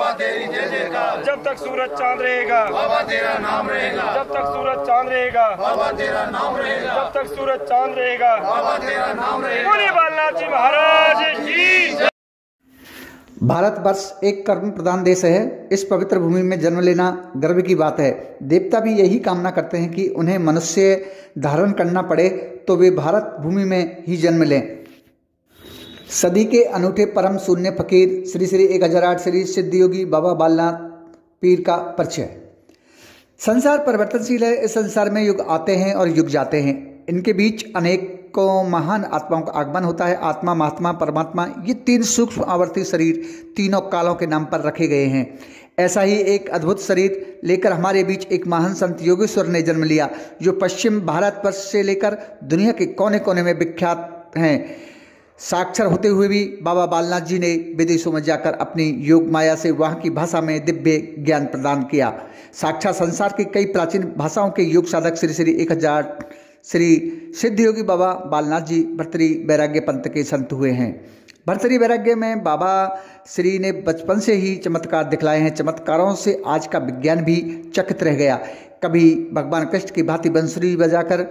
बाबा तेरी जय जयकार। जब तक सूरज चांद रहेगा बाबा तेरा नाम रहेगा। जब तक सूरज चांद रहेगा बाबा तेरा नाम रहेगा। जब तक सूरज चांद रहेगा बाबा तेरा नाम रहेगा। बोले बालनाथ जी महाराज की। भारत वर्ष एक कर्म प्रधान देश है। इस पवित्र भूमि में जन्म लेना गर्व की बात है। देवता भी यही कामना करते हैं कि उन्हें मनुष्य धारण करना पड़े तो वे भारत भूमि में ही जन्म लें। सदी के अनूठे परम शून्य फकीर श्री श्री 1008 श्री सिद्धयोगी बाबा बालनाथ पीर का परिचय। संसार परिवर्तनशील है। इस संसार में युग आते हैं और युग जाते हैं। इनके बीच अनेकों महान आत्माओं का आगमन होता है। आत्मा, महात्मा, परमात्मा, ये तीन सूक्ष्म आवर्ती शरीर तीनों कालों के नाम पर रखे गए हैं। ऐसा ही एक अद्भुत शरीर लेकर हमारे बीच एक महान संत योगेश्वर ने जन्म लिया, जो पश्चिम भारतवर्ष से लेकर दुनिया के कोने कोने में विख्यात हैं। साक्षर होते हुए भी बाबा बालनाथ जी ने विदेशों में जाकर अपनी योग माया से वहाँ की भाषा में दिव्य ज्ञान प्रदान किया। साक्षात संसार की कई प्राचीन भाषाओं के योग साधक श्री श्री 1008 श्री सिद्धयोगी बाबा बालनाथ जी भर्तरी वैराग्य पंथ के संत हुए हैं। भर्तरी वैराग्य में बाबा श्री ने बचपन से ही चमत्कार दिखलाए हैं। चमत्कारों से आज का विज्ञान भी चकित रह गया। कभी भगवान कृष्ण की भांति बंसुरी बजाकर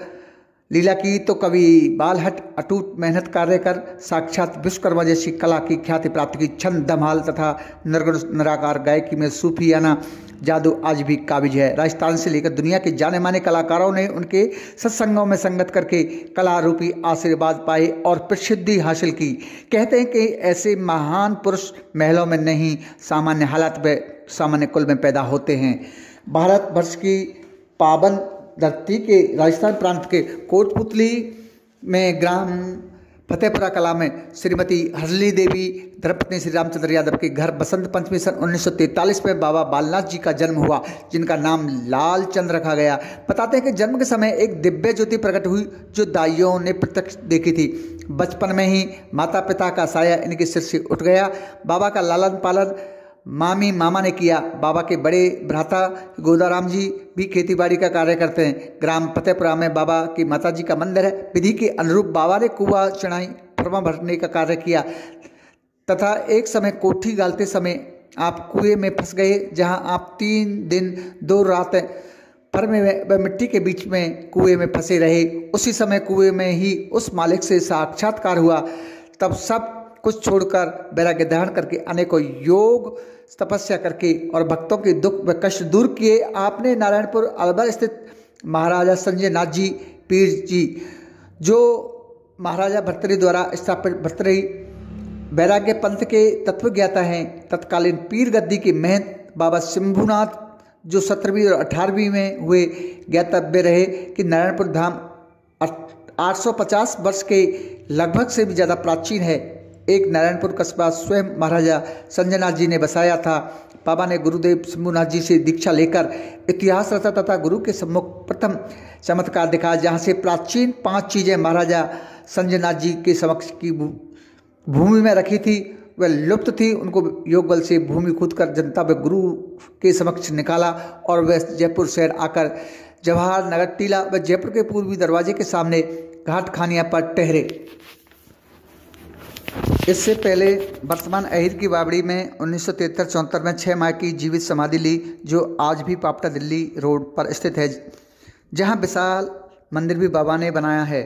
लीला की तो कभी बालहट अटूट मेहनत कार्य कर साक्षात विश्वकर्मा जैसी कला की ख्याति प्राप्त की। छंद, धमाल तथा निर्गुण निराकार गायकी में सूफियाना जादू आज भी काबिज है। राजस्थान से लेकर दुनिया के जाने माने कलाकारों ने उनके सत्संगों में संगत करके कला रूपी आशीर्वाद पाए और प्रसिद्धि हासिल की। कहते हैं कि ऐसे महान पुरुष महलों में नहीं, सामान्य हालात में, सामान्य कुल में पैदा होते हैं। भारतवर्ष की पावन धरती के राजस्थान प्रांत के कोटपुतली में ग्राम फतेहपुरा कला में श्रीमती हरली देवी धर्मपत्नी श्री रामचंद्र यादव के घर बसंत पंचमी सन 1943 में बाबा बालनाथ जी का जन्म हुआ, जिनका नाम लाल चंद रखा गया। बताते हैं कि जन्म के समय एक दिव्य ज्योति प्रकट हुई जो दाइयों ने प्रत्यक्ष देखी थी। बचपन में ही माता पिता का साया इनके सिर से उठ गया। बाबा का लालन पालन मामी मामा ने किया। बाबा के बड़े भ्राता गोदाराम जी भी खेतीबाड़ी का कार्य करते हैं। ग्राम फतेहपुरा में बाबा की माताजी का मंदिर है। विधि के अनुरूप बाबा ने कुआं चढ़ाई फरमा भरने का कार्य किया तथा एक समय कोठी गालते समय आप कुएं में फंस गए, जहां आप 3 दिन 2 रात फरमे व मिट्टी के बीच में कुएं में फंसे रहे। उसी समय कुएं में ही उस मालिक से साक्षात्कार हुआ। तब सब कुछ छोड़कर वैराग्य धारण करके अनेकों योग तपस्या करके और भक्तों के दुख व कष्ट दूर किए। आपने नारायणपुर अलवर स्थित महाराजा संजय नाथ जी पीर जी, जो महाराजा भर्तरी द्वारा स्थापित भर्तरी वैराग्य पंथ के तत्वज्ञाता हैं, तत्कालीन पीर गद्दी के महंत बाबा शंभुनाथ, जो 17वीं और 18वीं में हुए, ज्ञातव्य रहे कि नारायणपुर धाम 850 वर्ष के लगभग से भी ज़्यादा प्राचीन है। एक नारायणपुर कस्बा स्वयं महाराजा संजय नाथ जी ने बसाया था। बाबा ने गुरुदेव शंभुनाथ जी से दीक्षा लेकर इतिहास रचा तथा गुरु के सम्मुख प्रथम चमत्कार दिखाया, जहाँ से प्राचीन 5 चीज़ें महाराजा संजय नाथ जी के समक्ष की भूमि में रखी थी, वह लुप्त थी। उनको योग बल से भूमि खोदकर जनता व गुरु के समक्ष निकाला और वह जयपुर शहर आकर जवाहर नगर टीला व जयपुर के पूर्वी दरवाजे के सामने घाट खानिया पर ठहरे। इससे पहले वर्तमान अहिर की बावड़ी में 1973-74 में 6 माह की जीवित समाधि ली, जो आज भी पापटा दिल्ली रोड पर स्थित है, जहां विशाल मंदिर भी बाबा ने बनाया है।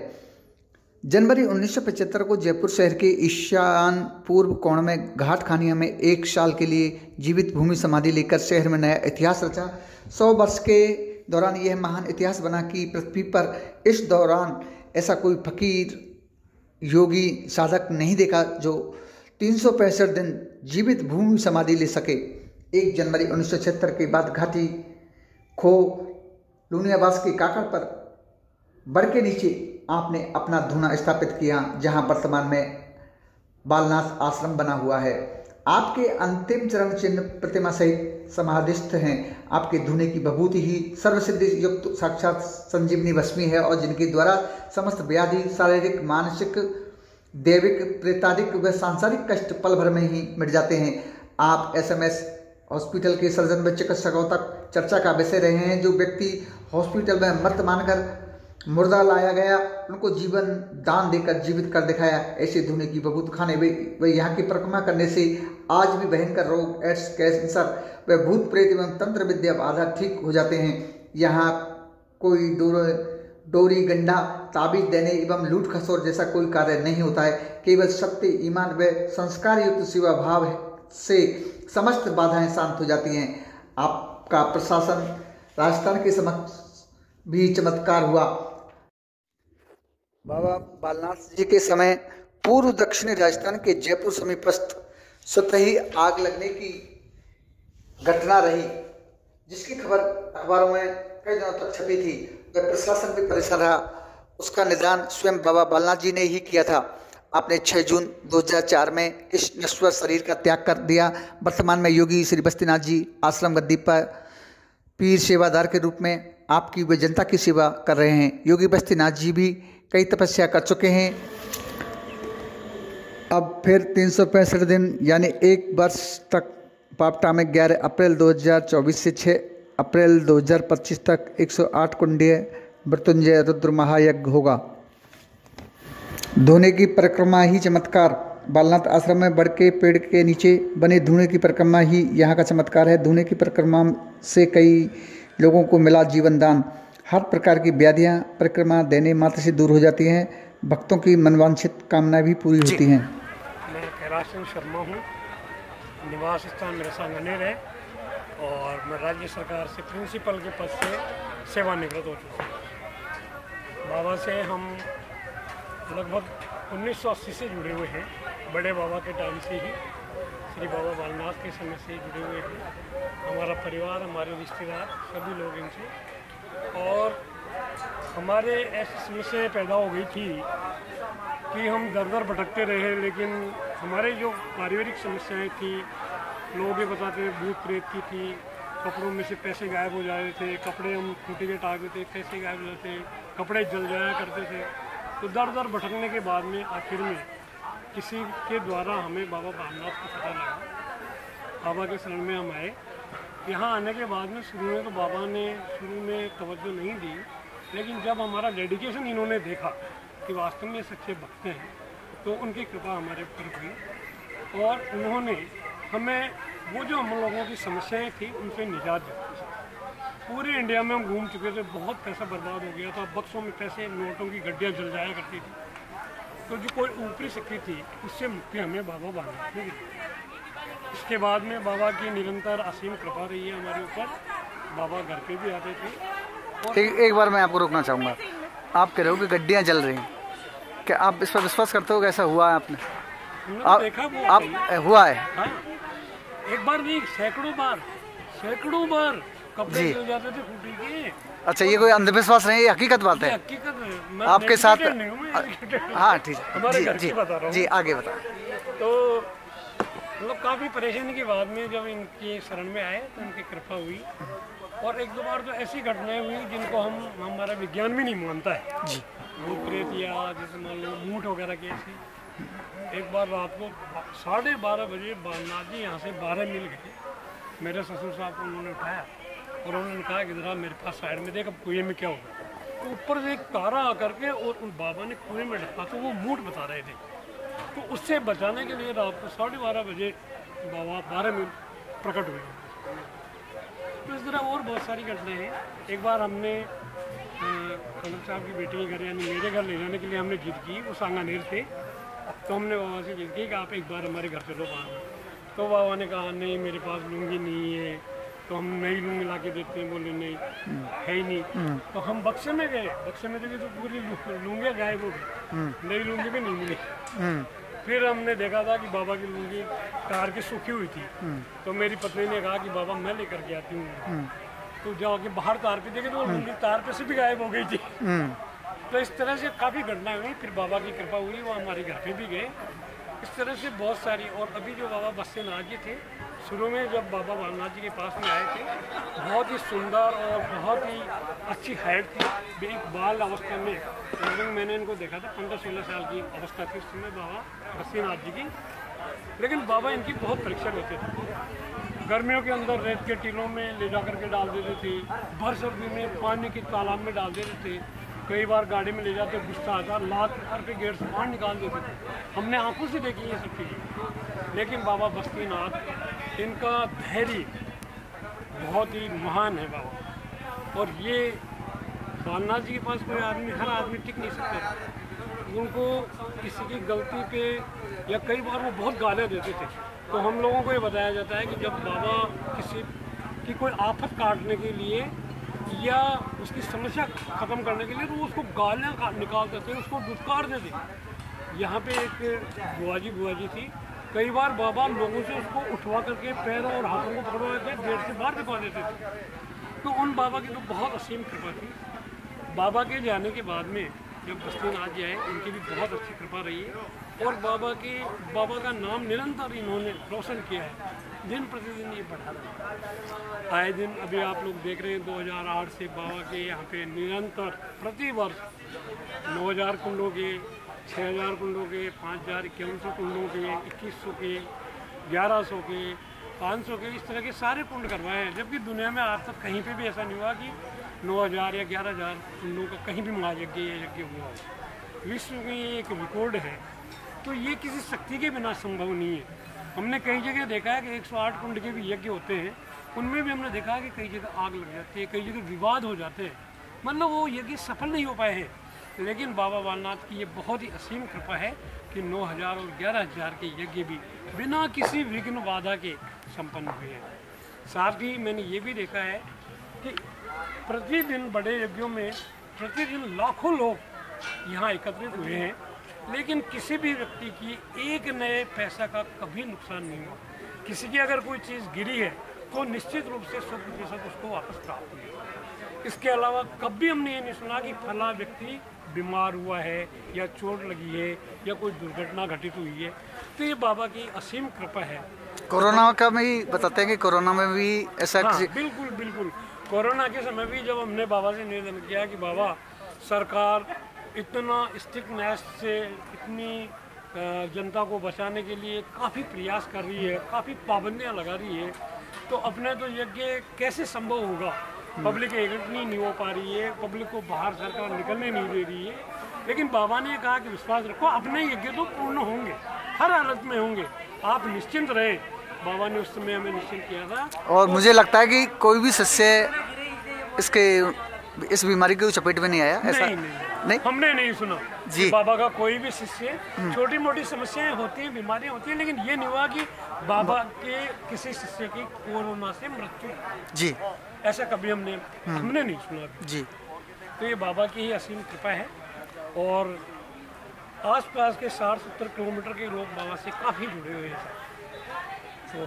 जनवरी 1975 को जयपुर शहर के ईशान पूर्व कोण में घाट खानिया में 1 साल के लिए जीवित भूमि समाधि लेकर शहर में नया इतिहास रचा। 100 वर्ष के दौरान यह महान इतिहास बना कि पृथ्वी पर इस दौरान ऐसा कोई फकीर योगी साधक नहीं देखा जो 365 दिन जीवित भूमि समाधि ले सके। 1 जनवरी 1976 के बाद घाटी खो लूनियाबास के काकड़ पर बड़ के नीचे आपने अपना धूना स्थापित किया, जहां वर्तमान में बालनाथ आश्रम बना हुआ है। आपके अंतिम चरण चिन्ह प्रतिमा सहित समाधिस्थ हैं। आपके धूने की विभूति ही सर्वसिद्धि युक्त साक्षात संजीवनी भस्मी है और जिनके द्वारा समस्त व्याधि, शारीरिक, मानसिक, दैविक, प्रेतादिक व सांसारिक कष्ट पल भर में ही मिट जाते हैं। आप SMS हॉस्पिटल के सर्जन व चिकित्सकों तक चर्चा का विषय रहे हैं। जो व्यक्ति हॉस्पिटल में मृत मानकर मुर्दा लाया गया, उनको जीवन दान देकर जीवित कर दिखाया। ऐसे धुने की बबूत खाने वे यहाँ की परिक्रमा करने से आज भी भयंकर रोग, एड्स, कैंसर व भूत प्रेत एवं तंत्र विद्या बाधा ठीक हो जाते हैं। यहाँ कोई डोरी गंडा ताबीज देने एवं लूट खसोर जैसा कोई कार्य नहीं होता है। केवल सत्य, ईमान व संस्कार युक्त सेवा भाव से समस्त बाधाएं शांत हो जाती हैं। आपका प्रशासन राजस्थान के समक्ष भी चमत्कार हुआ। बाबा बालनाथ जी के समय पूर्व दक्षिणी राजस्थान के जयपुर समीपस्थ स्वतः ही आग लगने की घटना रही, जिसकी खबर अखबारों में कई दिनों तक छपी थी। वह प्रशासन भी परेशान रहा। उसका निदान स्वयं बाबा बालनाथ जी ने ही किया था। आपने 6 जून 2004 में इस नश्वर शरीर का त्याग कर दिया। वर्तमान में योगी श्री बस्तीनाथ जी आश्रम गद्दी पर पीर सेवादार के रूप में आपकी वे जनता की सेवा कर रहे हैं। योगी बस्तीनाथ जी भी कई तपस्या कर चुके हैं। अब फिर 365 दिन यानी 1 वर्ष तक पापटा में 11 अप्रैल 2024 से 6 अप्रैल 2025 तक 108 कुंडीय मृत्युंजय रुद्र महायज्ञ होगा। धूने की परिक्रमा ही चमत्कार। बालनाथ आश्रम में बड़ के पेड़ के नीचे बने धूने की परिक्रमा ही यहाँ का चमत्कार है। धूने की परिक्रमा से कई लोगों को मिला जीवन दान। हर प्रकार की व्याधियाँ परिक्रमा देने मात्र से दूर हो जाती हैं। भक्तों की मनवांछित कामनाएं भी पूरी होती हैं। मैं कैलाश सिंह शर्मा हूँ। निवास स्थान मेरा सांगानेर है और मैं राज्य सरकार से प्रिंसिपल के पद से सेवानिवृत्त हो चुका हूँ। बाबा से हम लगभग 1980 से जुड़े हुए हैं। बड़े बाबा के टाइम से ही, श्री बाबा बालनाथ के समय से जुड़े हुए हैं। हमारा परिवार, हमारे रिश्तेदार, सभी लोग इनसे। और हमारे ऐसी समस्याएं पैदा हो गई थी कि हम दर दर भटकते रहे, लेकिन हमारे जो पारिवारिक समस्याएं थी, लोग ये बताते थे भूत प्रेत की थी, कपड़ों में से पैसे गायब हो जाते थे, कपड़े हम खूंटी के टाँग देते, पैसे गायब हो जाते, कपड़े जल जाया करते थे। तो दर दर भटकने के बाद में आखिर में किसी के द्वारा हमें बाबा बालनाथ का पता लगा। बाबा के शरण में हम आए। यहाँ आने के बाद में शुरू में तो बाबा ने शुरू में तवज्जो नहीं दी, लेकिन जब हमारा डेडिकेशन इन्होंने देखा कि वास्तव में सच्चे भक्त हैं, तो उनकी कृपा हमारे ऊपर हुई और उन्होंने हमें वो जो हम लोगों की समस्याएं थी उनसे निजात दी। पूरे इंडिया में हम घूम चुके थे, बहुत पैसा बर्बाद हो गया था, बक्सों में पैसे, नोटों की गड्डियाँ जल जाया करती थी। तो जो कोई ऊपरी शक्ति थी उससे मुक्ति हमें बाबा बालनाथ ने दी। इसके बाद में बाबा की निरंतर असीम कृपा रही है हमारे ऊपर। बाबा घर पे भी आते थे। एक बार मैं आपको रोकना चाहूँगा। आप कह रहे हो कि गड्डियाँ जल रही हैं, क्या आप इस पर विश्वास करते हो? कैसा हुआ है आपने? देखा वो आप हुआ है? हाँ, एक बार नहीं, सैकड़ों बार कपड़े जल जाते थे खूंटी के। अच्छा, ये कोई अंधविश्वास नहीं है, हकीकत बात है? हकीकत आपके साथ? हाँ ठीक हमारे घर है की बता रहा हूँ। जी आगे बताओ। तो मतलब काफ़ी परेशानी के बाद में जब इनके शरण में आए तो इनकी कृपा हुई। और 1-2 बार तो ऐसी घटनाएं हुई जिनको हमारा विज्ञान भी नहीं मानता है जी। भूत प्रेत या जैसे मान लो मूठ वगैरह की ऐसी। एक बार रात को 12:30 बजे बालनाथ जी यहाँ से 12 मील गए। मेरे ससुर साहब को उन्होंने उठाया और उन्होंने कहा कि जरा मेरे पास साइड में देख, अब कुएं में क्या होगा। तो ऊपर से एक तारा आकर के और उन बाबा ने कुएं में ढका, तो वो मूठ बता रहे थे। तो उससे बचाने के लिए रात को 12:30 बजे बाबा 12 मील प्रकट हुए। तो इस तरह और बहुत सारी घटनाएं हैं। एक बार हमने कमल साहब की बेटी के घर यानी मेरे घर ले जाने के लिए हमने जिद की, वो सांगानेर थे। तो हमने बाबा से जिद की कि आप एक बार हमारे घर चलो बाहर। तो बाबा ने कहा नहीं, मेरे पास लुंगी नहीं है, तो हम नई लुंगी ला के देते हैं। बोले नहीं है ही नहीं। तो हम बक्से में गए, बक्से में देखे तो पूरी लुंगियाँ गायब हो गई, नई लुंगी भी नहीं मिली। फिर हमने देखा था कि बाबा की लुंगी कार की सूखी हुई थी। तो मेरी पत्नी ने कहा कि बाबा मैं लेकर के आती हूँ। तो जाके बाहर तार पे देखे तो लुंगी तार पे से भी गायब हो गई थी। तो इस तरह से काफ़ी घटनाएं हुई। फिर बाबा की कृपा हुई, वो हमारे घर पे भी गए। इस तरह से बहुत सारी। और अभी जो बाबा बस्तीनाथ जी थे, शुरू में जब बाबा बालनाथ जी के पास में आए थे, बहुत ही सुंदर और बहुत ही अच्छी हाइट थी। एक बाल अवस्था में लगभग मैंने इनको देखा था, 15-16 साल की अवस्था थी उस समय बाबा बस्तीनाथ जी की। लेकिन बाबा इनकी बहुत परीक्षा लेते थे। गर्मियों के अंदर रेत के टीलों में ले जा करके डाल देते थे, भर सर्दी में पानी के तालाब में डाल देते थे। कई बार गाड़ी में ले जाते गुस्सा आता, लात करके गेट से बाहर निकाल देते थे। हमने आंखों से देखी ये सब चीज़ें। लेकिन बाबा बस्तीनाथ, इनका धैर्य बहुत ही महान है बाबा। और ये बालनाथ जी के पास कोई आदमी, हर आदमी टिक नहीं सकता। उनको किसी की गलती पे या कई बार वो बहुत गालियाँ देते थे। तो हम लोगों को ये बताया जाता है कि जब बाबा किसी की कोई आफत काटने के लिए या उसकी समस्या ख़त्म करने के लिए तो उसको गालियाँ निकालते थे, उसको दुत्कारते थे। यहाँ पे एक बुआ जी थी, कई बार बाबा लोगों से उसको उठवा करके पैरों और हाथों को पकड़वा के गेट से बाहर निकाल देते थे। तो उन बाबा की तो बहुत असीम कृपा थी। बाबा के जाने के बाद में जब बस्तीनाथ जी आए, उनकी भी बहुत अच्छी कृपा रही है और बाबा का नाम निरंतर इन्होंने रोशन किया है। दिन प्रतिदिन ये बढ़ा रहा है। आए दिन अभी आप लोग देख रहे हैं 2008 से बाबा के यहाँ पे निरंतर प्रति वर्ष 9000 कुंडों के, 6000 कुंडों के, 5100 कुंडों के, 2100 के, 1100 के, 500 के, इस तरह के सारे कुंड करवाए हैं। जबकि दुनिया में आज तक कहीं पे भी ऐसा नहीं हुआ कि 9000 या 11000 कुंडों का कहीं भी महायज्ञ या यज्ञ हुआ हो। विश्व में ये एक रिकॉर्ड है। तो ये किसी शक्ति के बिना संभव नहीं है। हमने कई जगह देखा है कि 108 कुंड के भी यज्ञ होते हैं, उनमें भी हमने देखा है कि कई जगह आग लग जाती है, कई जगह विवाद हो जाते हैं, मतलब वो यज्ञ सफल नहीं हो पाए हैं। लेकिन बाबा बालनाथ की ये बहुत ही असीम कृपा है कि 9000 और 11000 के यज्ञ भी बिना किसी विघ्न बाधा के संपन्न हुए हैं। साथ ही मैंने ये भी देखा है कि प्रतिदिन बड़े यज्ञों में प्रतिदिन लाखों लोग यहाँ एकत्रित हुए हैं, लेकिन किसी भी व्यक्ति की एक नए पैसा का कभी नुकसान नहीं हुआ। किसी की अगर कोई चीज़ गिरी है तो निश्चित रूप से 100% उसको वापस प्राप्त हुई। इसके अलावा कभी हमने ये नहीं सुना कि फला व्यक्ति बीमार हुआ है या चोट लगी है या कोई दुर्घटना घटित हुई है। तो ये बाबा की असीम कृपा है। कोरोना का भी बताते हैं कि कोरोना में भी ऐसा बिल्कुल कोरोना के समय भी जब हमने बाबा से निवेदन किया कि बाबा सरकार इतना स्ट्रिक्टनेस से इतनी जनता को बचाने के लिए काफ़ी प्रयास कर रही है, काफ़ी पाबंदियां लगा रही है, तो अपने तो यज्ञ कैसे संभव होगा। पब्लिक एकत्रित नहीं हो पा रही है, पब्लिक को बाहर सरकार निकलने नहीं दे रही है। लेकिन बाबा ने कहा कि विश्वास रखो, अपने यज्ञ तो पूर्ण होंगे, हर हालत में होंगे, आप निश्चिंत रहे। बाबा ने उस समय हमें निश्चिंत किया था। और मुझे लगता है कि कोई भी शिष्य इस बीमारी की चपेट में नहीं आया। ऐसा नहीं, हमने नहीं सुना जी। बाबा का कोई भी शिष्य, छोटी मोटी समस्याएं होती हैं, बीमारियां होती हैं, लेकिन ये नहीं हुआ कि बाबा के किसी शिष्य की कोरोना से मृत्यु जी, ऐसा कभी हमने नहीं सुना जी। तो ये बाबा की ही असीम कृपा है। और आसपास के 60-70 किलोमीटर के लोग बाबा से काफ़ी जुड़े हुए हैं। तो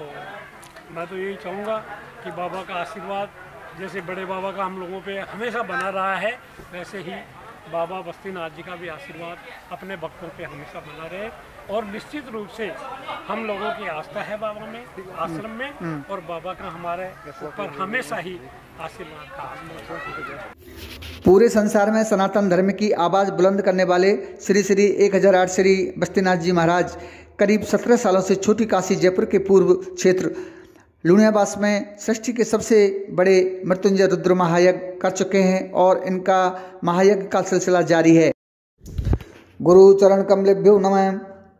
मैं तो यही चाहूँगा कि बाबा का आशीर्वाद जैसे बड़े बाबा का हम लोगों पे हमेशा बना रहा है, वैसे ही बाबा बस्तीनाथ जी का भी आशीर्वाद अपने भक्तों पे हमेशा बना रहे। और निश्चित रूप से हम लोगों की आस्था है बाबा में, आश्रम में, और बाबा का हमारे ऊपर हमेशा ही आशीर्वाद का। पूरे संसार में सनातन धर्म की आवाज़ बुलंद करने वाले श्री श्री 1008 श्री बस्तीनाथ जी महाराज करीब 17 सालों से छोटी काशी जयपुर के पूर्व क्षेत्र लुणियाबास में सृष्टि के सबसे बड़े मृत्युंजय रुद्र महायज्ञ कर चुके हैं और इनका महायज्ञ का सिलसिला जारी है। गुरु चरण कमलेभ्यो नमः।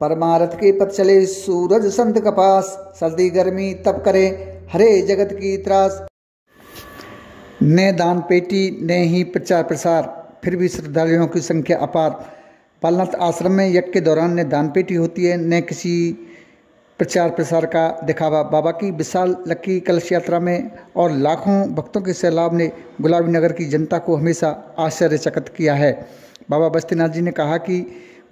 परमारथ के पथ चले सूरज संत कपास, सर्दी गर्मी तब करे हरे जगत की त्रास। ने दान पेटी ने ही प्रचार प्रसार, फिर भी श्रद्धालुओं की संख्या अपार। बालनाथ आश्रम में यज्ञ के दौरान न दान पेटी होती है, न किसी प्रचार प्रसार का दिखावा। बाबा की विशाल लक्की कलश यात्रा में और लाखों भक्तों के सैलाब ने गुलाबी नगर की जनता को हमेशा आश्चर्यचकित किया है। बाबा बस्तीनाथ जी ने कहा कि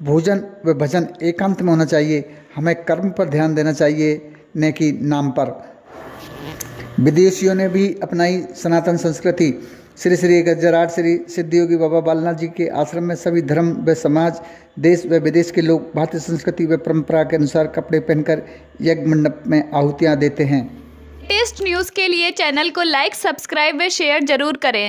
भोजन व भजन एकांत में होना चाहिए, हमें कर्म पर ध्यान देना चाहिए न कि नाम पर। विदेशियों ने भी अपनाई सनातन संस्कृति। श्री श्री 1008 श्री सिद्धयोगी बाबा बालनाथ जी के आश्रम में सभी धर्म व समाज, देश व विदेश के लोग भारतीय संस्कृति व परंपरा के अनुसार कपड़े पहनकर यज्ञ मंडप में आहुतियां देते हैं। लेटेस्ट न्यूज़ के लिए चैनल को लाइक, सब्सक्राइब व शेयर जरूर करें।